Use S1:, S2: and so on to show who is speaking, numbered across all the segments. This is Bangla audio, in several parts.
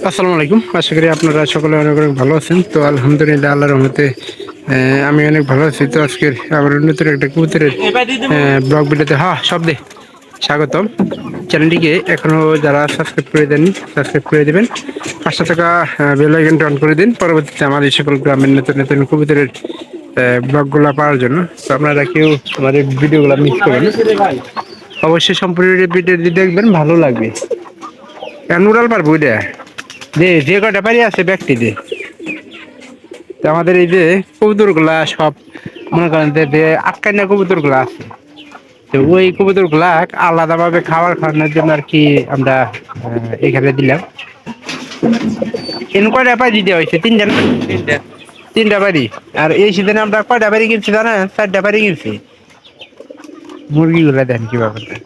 S1: আসসালামু আলাইকুম। আশা করি আপনারা সকলে অনেক অনেক ভালো আছেন। তো আলহামদুলিল্লাহ আল্লাহর রহমতে আমি অনেক ভালো আছি। তো আজকের আবার নতুন একটা কবুতরের ব্লগ ভিডিওতে শব্দে স্বাগতম। চ্যানেলটিকে এখনও যারা সাবস্ক্রাইব করে দেননি সাবস্ক্রাইব করে দেবেন, 500 টাকা বেল আইকনটা অন করে দিন পরবর্তীতে আমাদের সকল গ্রামের নতুন নতুন কবুতরের ব্লগগুলো পাওয়ার জন্য। তো আপনারা কেউ আমাদের ভিডিওগুলো মিস করবেন না, অবশ্যই সম্পূর্ণ ভিডিওটি দেখবেন, ভালো লাগবে। নুরাল পারবো এটা যে যে কটা পারি আছে ব্যক্তিতে। তো আমাদের এই যে কবুতরগুলা সব মনে করেন যে আটকান্না কবুতরগুলা আছে, তো ওই কবুতরগুলা আলাদাভাবে খাবার খাওয়ানোর জন্য আর কি আমরা এখানে দিলাম। এন কয়টা পারি দেওয়া হয়েছে? তিনটা না? তিনটা বাড়ি। আর এই সিজনে আমরা কয়টা বাড়ি কিনছি জানেন? 4টা বাড়ি কিনছি। মুরগিগুলা দেন কি ব্যাপারটা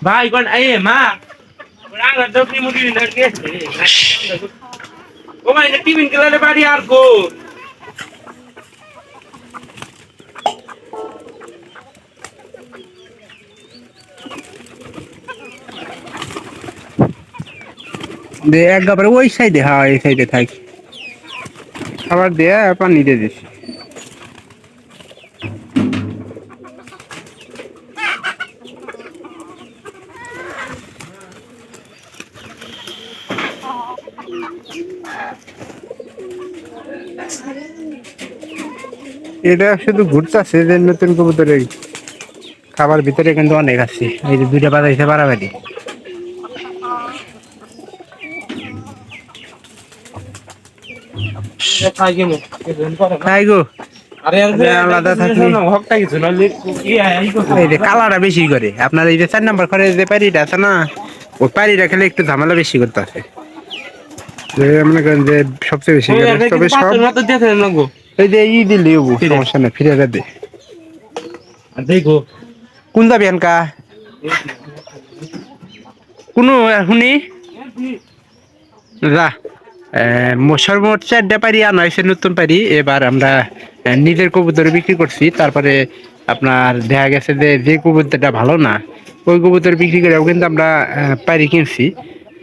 S2: ভাই কোন এই মা রাঙা দপনি মুড়ি না গেছে ও ভাই না টিফিন খেলালে বাড়ি আর গো
S1: একবারে ওই সাইডে, হ্যাঁ এই সাইডে থাকি, খাবার দেয়া পানি দিয়ে দিছি। এটা শুধু ঘুরতেছে যে নতুন কবুতরের খাবার ভিতরে কিন্তু অনেক আছে। এই যে দুইটা বাজাইছে বাড়াবাড়ি।
S2: খাই গেমু
S1: তাই গো,
S2: আরে
S1: আলাদা থাকলে
S2: হকটা কিছু না
S1: এই যে কালারটা বেশি করে। আপনার এই যে 4 নম্বর ঘরে যে পাড়িটা আছে না, ওই পাড়িটা খেলে একটু ঝামেলা বেশি করতে আছে, মনে করেন যে সবচেয়ে বেশি করে। তবে সব এই যে দিলে সমস্যা নেই, ফিরে যাবে।
S2: দেখো
S1: কোন যাবি এনকা কোনো শুনি যা সর্বমোট 4টা পারি আনা হয়েছে নতুন পারি। এবার আমরা নিজের কবুতর বিক্রি করছি। তারপরে আপনার দেখা গেছে যে যে কবুতরটা ভালো না, ওই কবুতর বিক্রি করেও কিন্তু আমরা পারি কিনছি।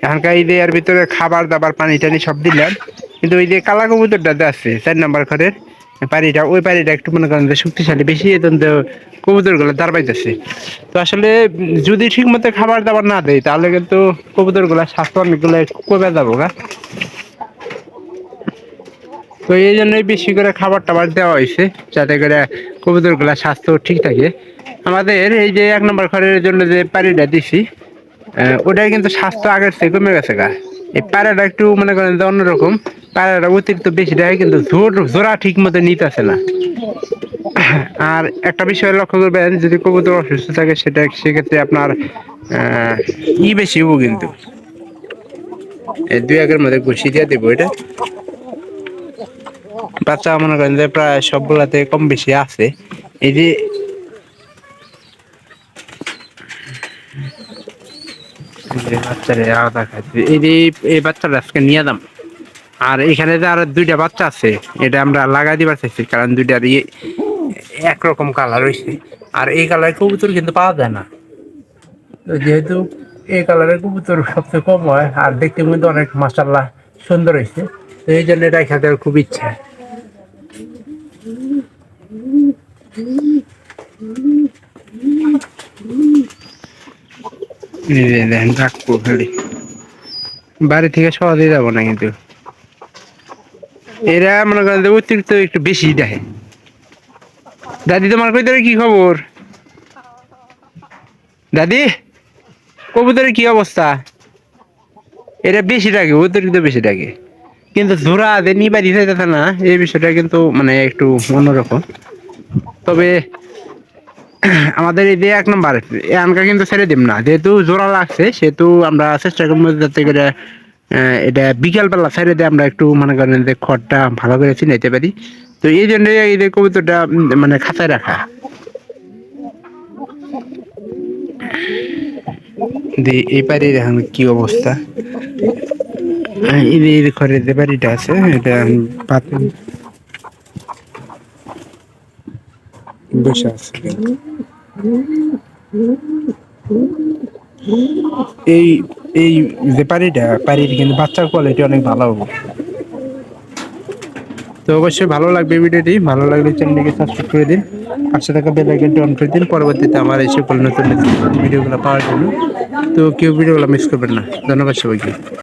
S1: এখানকার এই যে এর ভিতরে খাবার দাবার পানি টানি সব দিলাম, কিন্তু ওই যে কালা কবুতরটা আছে 4 নম্বর ঘরের পানিটা, ওই পানিটা একটু মনে করেন যে শক্তিশালী বেশি, এজন্য কবুতরগুলো দাঁড় পাইতেছে। তো আসলে যদি ঠিক মতো খাবার দাবার না দেয় তাহলে কিন্তু কবুতরগুলো স্বাস্থ্য অনেকগুলো কমে যাবো গা। তো এই জন্যই বেশি করে খাবার টাবার দেওয়া হয়েছে, যাতে করে কবুতরগুলো স্বাস্থ্য ঠিক থাকে। আমাদের এই যে 1 নম্বর ঘরের জন্য যে পানিটা দিছি, ওটাই কিন্তু স্বাস্থ্য আগের থেকে কমে গেছে গা। এই পায়রাটা একটু মনে করেন যে অন্যরকম, পায়রাটা অতিরিক্ত বেশি দেয় কিন্তু জোড়া ঠিক মতো নিতেছে না। আর একটা বিষয় লক্ষ্য করবেন, যদি কবুতর অসুস্থ থাকে সেটা সেক্ষেত্রে আপনার বেশি হবো কিন্তু। এই 2-1-এর মধ্যে ঘুষি দিয়ে দেবো। এটা বাচ্চা মনে করেন যে প্রায় সবগুলাতে কম বেশি আছে। এই যে বাচ্চারে আলাদা খাইছে, এই যে এই বাচ্চাটা আজকে নিয়ে দাম। আর এখানে যে আর 2টা বাচ্চা আছে, এটা আমরা লাগাই দিবার চাইছি, কারণ 2টার একরকম কালার হয়েছে। আর এই কালারের কবুতর কিন্তু পাওয়া যায় না। তো যেহেতু এই কালারের কবুতর সবচেয়ে কম হয়, আর দেখতে কিন্তু অনেক মাশাআল্লাহ সুন্দর হয়েছে, তো এই জন্য এটা খেতে খুব ইচ্ছা। বাড়ি থেকে সহজে যাবো না, কিন্তু এরা মনে করেন যে অতিরিক্ত একটু বেশি দেখে। দাদি তোমার কবুতরের কি খবর? দাদি কবুতরের কি অবস্থা? এটা বেশি ডাকে, অতিরিক্ত বেশি ডাকে, কিন্তু জোড়া যে নিবা দিতে যাচ্ছে না, এই বিষয়টা কিন্তু মানে একটু অন্যরকম। তবে আমাদের এই যে 1 নম্বর এখানকার কিন্তু ছেড়ে দিম না, যেহেতু জোড়া লাগছে সেহেতু আমরা চেষ্টা করবো যাতে করে এটা বিকালবেলা ছেড়ে দিয়ে আমরা একটু মনে করেন যে খড়টা ভালো করে চিনাইতে পারি। তো এই জন্য এই যে কবুতরটা মানে খাঁচায় রাখা। এই পারে এখন কি অবস্থা, এই যে ঘরের যে বাড়িটা আছে এটা বসে আছে। এই এই যে পারির কিন্তু বাচ্চার কোয়ালিটি অনেক ভালো হবে। তো অবশ্যই ভালো লাগবে ভিডিওটি, ভালো লাগলে চ্যানেলটিকে সাবস্ক্রাইব করে দিন, পাশে থাকা বেল আইকনটি অন করে দিন পরবর্তীতে আমার এই সকল নতুন নতুন ভিডিওগুলো পাওয়ার জন্য। তো কেউ ভিডিওগুলো মিস করবেন না। ধন্যবাদ সবাইকে।